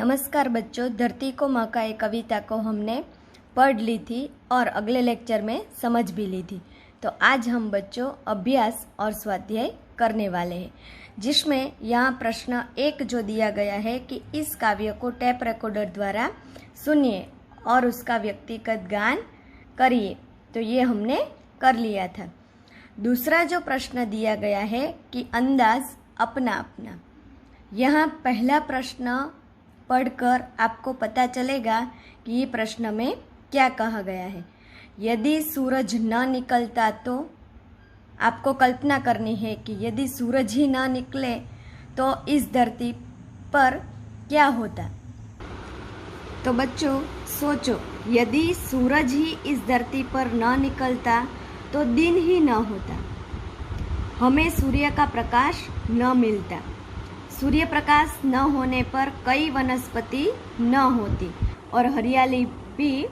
नमस्कार बच्चों, धरती को माँ का एक कविता को हमने पढ़ ली थी और अगले लेक्चर में समझ भी ली थी। तो आज हम बच्चों अभ्यास और स्वाध्याय करने वाले हैं, जिसमें यहाँ प्रश्न 1 जो दिया गया है कि इस काव्य को टेप रिकॉर्डर द्वारा सुनिए और उसका व्यक्तिगत गान करिए। तो ये हमने कर लिया था। दूसरा जो प्रश्न दिया गया है कि अंदाज अपना अपना। यहाँ पहला प्रश्न पढ़कर आपको पता चलेगा कि ये प्रश्न में क्या कहा गया है। यदि सूरज न निकलता तो आपको कल्पना करनी है कि यदि सूरज ही न निकले तो इस धरती पर क्या होता। तो बच्चों सोचो, यदि सूरज ही इस धरती पर न निकलता तो दिन ही न होता, हमें सूर्य का प्रकाश न मिलता। सूर्य प्रकाश न होने पर कई वनस्पति न होती और हरियाली भी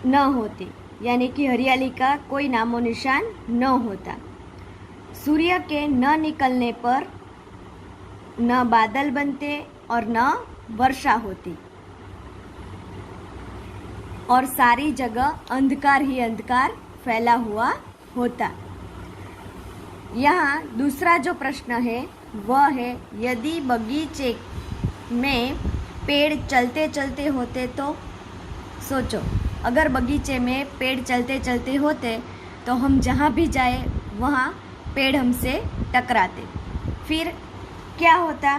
न होती, यानी कि हरियाली का कोई नामो निशान न होता। सूर्य के न निकलने पर न बादल बनते और न वर्षा होती और सारी जगह अंधकार ही अंधकार फैला हुआ होता। यहाँ दूसरा जो प्रश्न है वह है, यदि बगीचे में पेड़ चलते चलते होते तो। सोचो, अगर बगीचे में पेड़ चलते चलते होते तो हम जहाँ भी जाए वहाँ पेड़ हमसे टकराते, फिर क्या होता।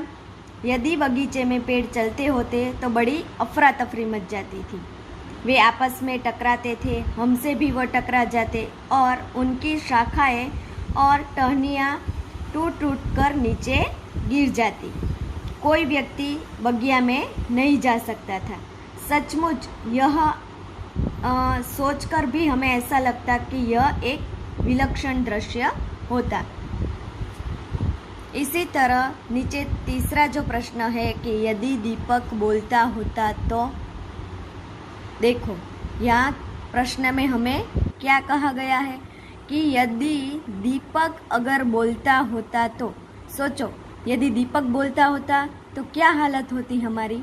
यदि बगीचे में पेड़ चलते होते तो बड़ी अफरा तफरी मच जाती थी। वे आपस में टकराते थे, हमसे भी वो टकरा जाते और उनकी शाखाएं और टहनियाँ टूट टूट कर नीचे गिर जाती। कोई व्यक्ति बगिया में नहीं जा सकता था। सचमुच यह सोचकर भी हमें ऐसा लगता कि यह एक विलक्षण दृश्य होता। इसी तरह नीचे तीसरा जो प्रश्न है कि यदि दीपक बोलता होता तो। देखो, यहाँ प्रश्न में हमें क्या कहा गया है कि यदि दीपक अगर बोलता होता तो। सोचो, यदि दीपक बोलता होता तो क्या हालत होती हमारी।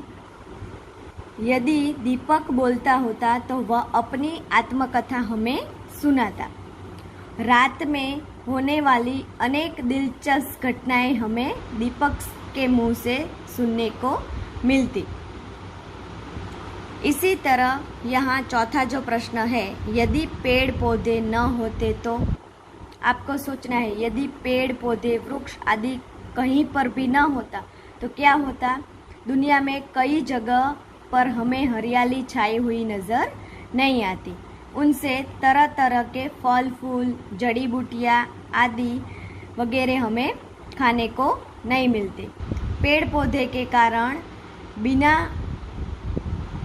यदि दीपक बोलता होता तो वह अपनी आत्मकथा हमें सुनाता। रात में होने वाली अनेक दिलचस्प घटनाएं हमें दीपक के मुंह से सुनने को मिलती। इसी तरह यहाँ चौथा जो प्रश्न है, यदि पेड़ पौधे न होते तो। आपको सोचना है, यदि पेड़ पौधे वृक्ष आदि कहीं पर भी न होता तो क्या होता। दुनिया में कई जगह पर हमें हरियाली छाई हुई नज़र नहीं आती। उनसे तरह तरह के फल फूल, जड़ी बूटियाँ आदि वगैरह हमें खाने को नहीं मिलते। पेड़ पौधे के कारण बिना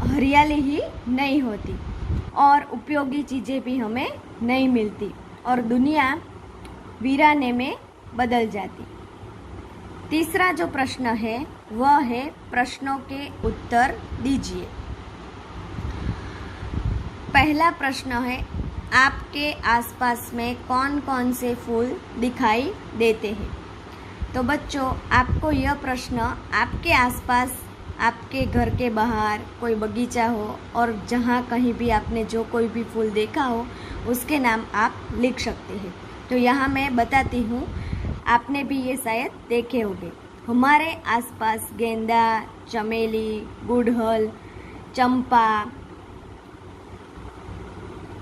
हरियाली ही नहीं होती और उपयोगी चीज़ें भी हमें नहीं मिलती और दुनिया वीराने में बदल जाती। तीसरा जो प्रश्न है वह है, प्रश्नों के उत्तर दीजिए। पहला प्रश्न है, आपके आसपास में कौन कौन से फूल दिखाई देते हैं। तो बच्चों, आपको यह प्रश्न आपके आसपास, आपके घर के बाहर कोई बगीचा हो और जहाँ कहीं भी आपने जो कोई भी फूल देखा हो उसके नाम आप लिख सकते हैं। तो यहाँ मैं बताती हूँ, आपने भी ये शायद देखे होंगे। हमारे आसपास गेंदा, चमेली, गुड़हल, चंपा,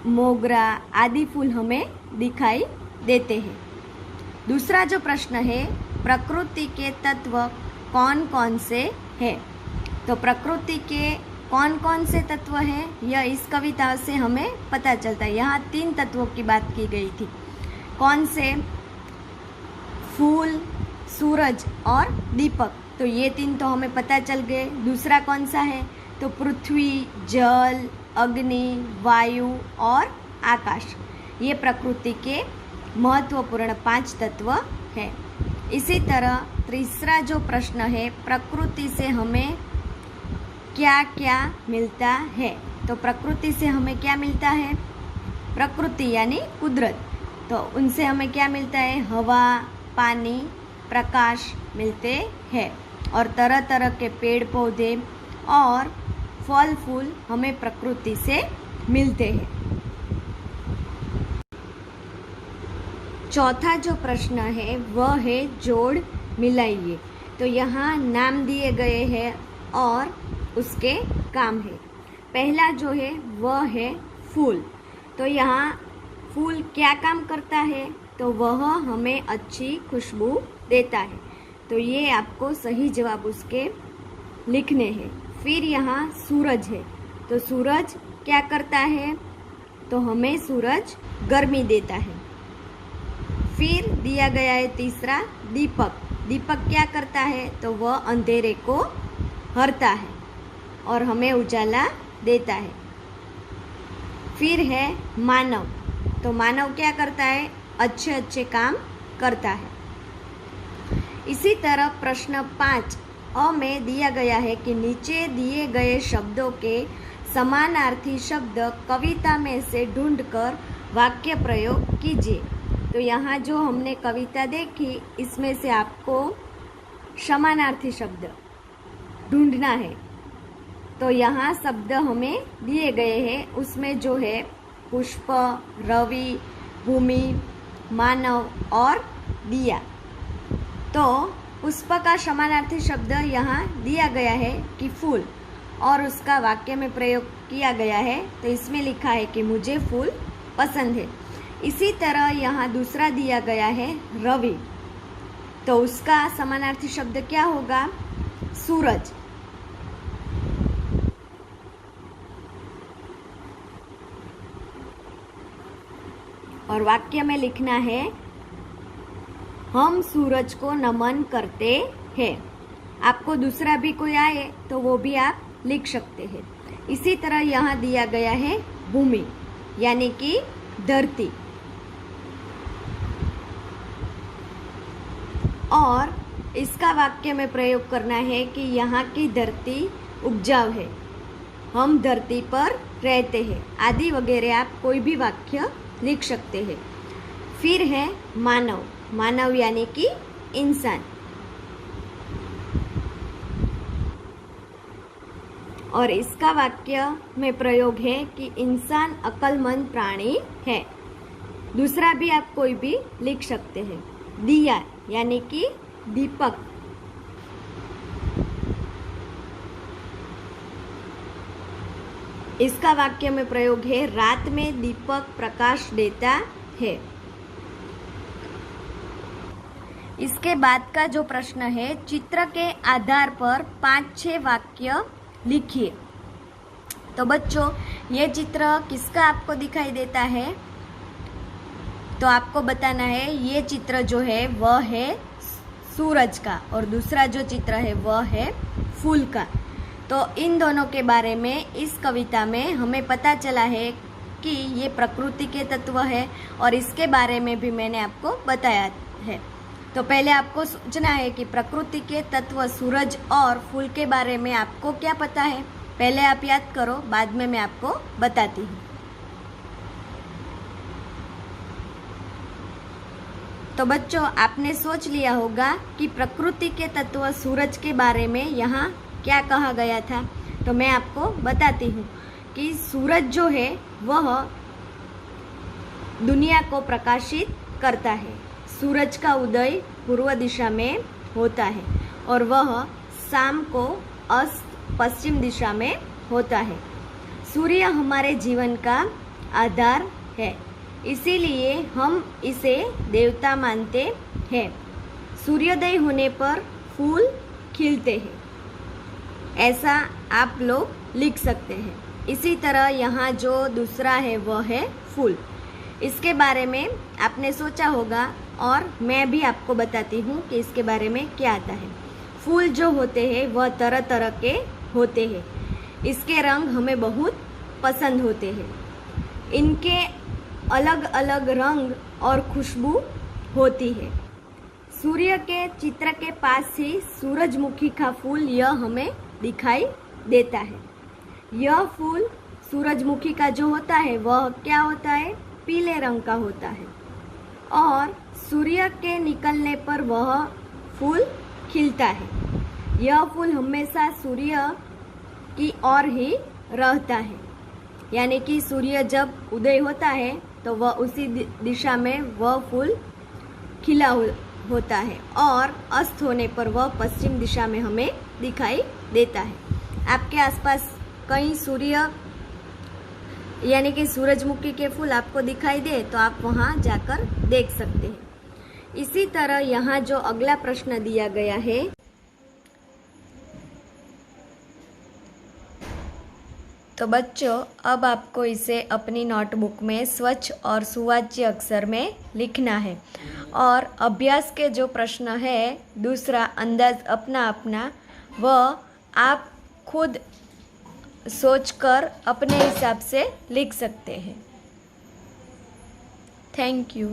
मोगरा आदि फूल हमें दिखाई देते हैं। दूसरा जो प्रश्न है, प्रकृति के तत्व कौन कौन से हैं। तो प्रकृति के कौन कौन से तत्व हैं, यह इस कविता से हमें पता चलता है। यहाँ 3 तत्वों की बात की गई थी। कौन से? फूल, सूरज और दीपक। तो ये 3 तो हमें पता चल गए। दूसरा कौन सा है? तो पृथ्वी, जल, अग्नि, वायु और आकाश। ये प्रकृति के महत्वपूर्ण 5 तत्व हैं। इसी तरह तीसरा जो प्रश्न है, प्रकृति से हमें क्या क्या मिलता है। तो प्रकृति से हमें क्या मिलता है? प्रकृति यानी कुदरत। तो उनसे हमें क्या मिलता है? हवा, पानी, प्रकाश मिलते हैं। और तरह तरह के पेड़ पौधे और फल फूल हमें प्रकृति से मिलते हैं। चौथा जो प्रश्न है वह है जोड़ मिलाइए। तो यहाँ नाम दिए गए हैं और उसके काम है। पहला जो है वह है फूल। तो यहाँ फूल क्या काम करता है? तो वह हमें अच्छी खुशबू देता है। तो ये आपको सही जवाब उसके लिखने हैं। फिर यहाँ सूरज है। तो सूरज क्या करता है? तो हमें सूरज गर्मी देता है। फिर दिया गया है तीसरा दीपक। दीपक क्या करता है? तो वह अंधेरे को हरता है और हमें उजाला देता है। फिर है मानव। तो मानव क्या करता है? अच्छे अच्छे काम करता है। इसी तरह प्रश्न 5 अ में दिया गया है कि नीचे दिए गए शब्दों के समानार्थी शब्द कविता में से ढूंढकर वाक्य प्रयोग कीजिए। तो यहाँ जो हमने कविता देखी इसमें से आपको समानार्थी शब्द ढूंढना है। तो यहाँ शब्द हमें दिए गए हैं, उसमें जो है पुष्प, रवि, भूमि, मानव और दिया। तो पुष्प का समानार्थी शब्द यहाँ दिया गया है कि फूल, और उसका वाक्य में प्रयोग किया गया है। तो इसमें लिखा है कि मुझे फूल पसंद है। इसी तरह यहाँ दूसरा दिया गया है रवि। तो उसका समानार्थी शब्द क्या होगा? सूरज। और वाक्य में लिखना है हम सूरज को नमन करते हैं। आपको दूसरा भी कोई आए तो वो भी आप लिख सकते हैं। इसी तरह यहाँ दिया गया है भूमि यानी कि धरती, और इसका वाक्य में प्रयोग करना है कि यहाँ की धरती उपजाऊ है, हम धरती पर रहते हैं आदि वगैरह। आप कोई भी वाक्य लिख सकते हैं। फिर है मानव। मानव यानी कि इंसान, और इसका वाक्य में प्रयोग है कि इंसान अक्लमंद प्राणी है। दूसरा भी आप कोई भी लिख सकते हैं। दिया यानी कि दीपक, इसका वाक्य में प्रयोग है रात में दीपक प्रकाश देता है। इसके बाद का जो प्रश्न है, चित्र के आधार पर 5-6 वाक्य लिखिए। तो बच्चों ये चित्र किसका आपको दिखाई देता है? तो आपको बताना है ये चित्र जो है वह है सूरज का, और दूसरा जो चित्र है वह है फूल का। तो इन दोनों के बारे में इस कविता में हमें पता चला है कि ये प्रकृति के तत्व है, और इसके बारे में भी मैंने आपको बताया है। तो पहले आपको सोचना है कि प्रकृति के तत्व सूरज और फूल के बारे में आपको क्या पता है। पहले आप याद करो, बाद में मैं आपको बताती हूँ। तो बच्चों आपने सोच लिया होगा कि प्रकृति के तत्व सूरज के बारे में यहाँ क्या कहा गया था। तो मैं आपको बताती हूँ कि सूरज जो है वह दुनिया को प्रकाशित करता है। सूरज का उदय पूर्व दिशा में होता है और वह शाम को अस्त पश्चिम दिशा में होता है। सूर्य हमारे जीवन का आधार है, इसीलिए हम इसे देवता मानते हैं। सूर्योदय होने पर फूल खिलते हैं, ऐसा आप लोग लिख सकते हैं। इसी तरह यहाँ जो दूसरा है वह है फूल। इसके बारे में आपने सोचा होगा और मैं भी आपको बताती हूँ कि इसके बारे में क्या आता है। फूल जो होते हैं वह तरह तरह के होते हैं। इसके रंग हमें बहुत पसंद होते हैं। इनके अलग अलग रंग और खुशबू होती है। सूर्य के चित्र के पास ही सूरजमुखी का फूल यह हमें दिखाई देता है। यह फूल सूरजमुखी का जो होता है वह क्या होता है? पीले रंग का होता है और सूर्य के निकलने पर वह फूल खिलता है। यह फूल हमेशा सूर्य की ओर ही रहता है, यानी कि सूर्य जब उदय होता है तो वह उसी दिशा में वह फूल खिला होता है और अस्त होने पर वह पश्चिम दिशा में हमें दिखाई देता है। आपके आसपास कहीं सूर्य यानी कि सूरजमुखी के फूल आपको दिखाई दे तो आप वहां जाकर देख सकते हैं। इसी तरह यहाँ जो अगला प्रश्न दिया गया है, तो बच्चों अब आपको इसे अपनी नोटबुक में स्वच्छ और सुवाच्य अक्षर में लिखना है और अभ्यास के जो प्रश्न है दूसरा अंदाज अपना अपना वह आप खुद सोचकर अपने हिसाब से लिख सकते हैं। Thank you.